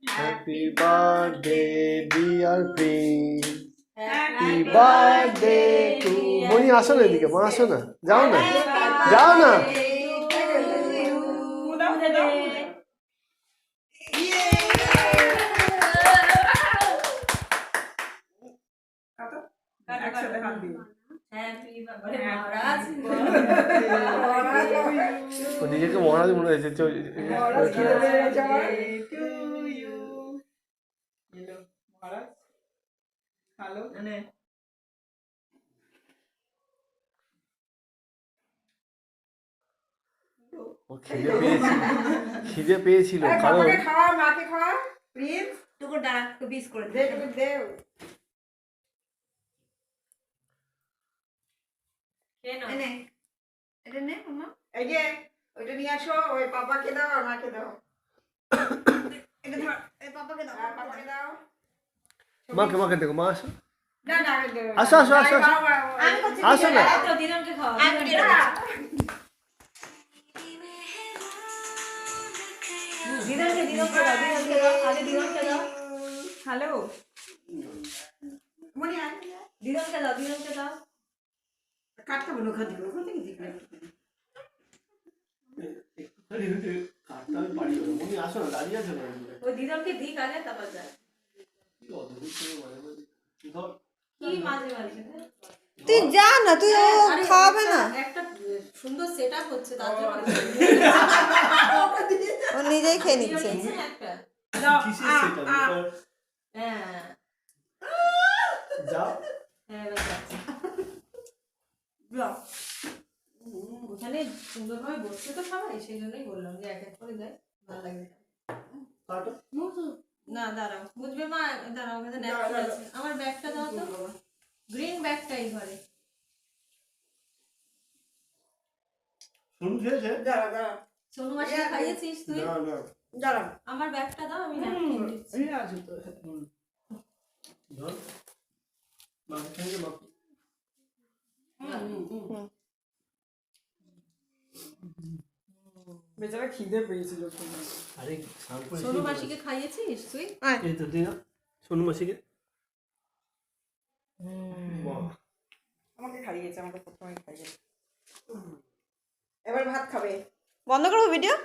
Happy birthday dear prince, happy birthday to. Moni আসো না এদিকে, মা আসো না, যাও না, যাও না। নিজেকে মহারাজ মনে হয়েছে। খিদে পেয়েছিল কারণ মাকে খাওয়া প্লিজ টুকু দাঁড়া একটু পিস করে দে দে এনে এটা নে মামা। এই যে ওইটা নিয়ে আসো, ওই পাপাকে দাও আর মাকে দাও। এটা ধর, এই পাপাকে দাও, পাপাকে দাও। মাকে দেখো, মা আসো, না না আসো আসো আসো আমি করছি, আসো না। তো দিদনকে খাওয়া, আমি দিদনকে দাও, আগে দিদনকে দাও। হ্যালো, মনে আয় দিদনকে দাও। কাটতে বলো, ওখান থেকে দিকে ওই দিদনকে দিক আগে তারপর যায়। কি মাঝে মাঝে তুই যা না, তুই খাওয়াবে না, একটা সুন্দর সেটআপ হচ্ছে তার জন্য ও নিজেই খেয়ে নিচ্ছে। একটা ওখানে সুন্দরভাবে বসতে তো সবাই, সেই জন্যই বললাম যে এক এক করে দেয়, ভালো লাগবে। না দাঁড়াও, বুঝবে মা, দাঁড়াও, আমাদের ব্যাগ আছে, আমার ব্যাগটা দাও তো, গ্রিন ব্যাগটা এই ঘরে। সোনু মাসি খাইয়েছিস তুই? আমার ব্যাগটা দাও, আমি ন্যাপকিন দিচ্ছি। বেচারা খিদে পেয়েছিল। সোনু মাসিকে খাইয়েছিস তুই? এই তো দিনা সোনু মাসিকে আমাকে খাইয়েছে, আমাকে প্রথমে খাইয়েছে। এবার ভাত খাবে। বন্ধ করবো ভিডিও?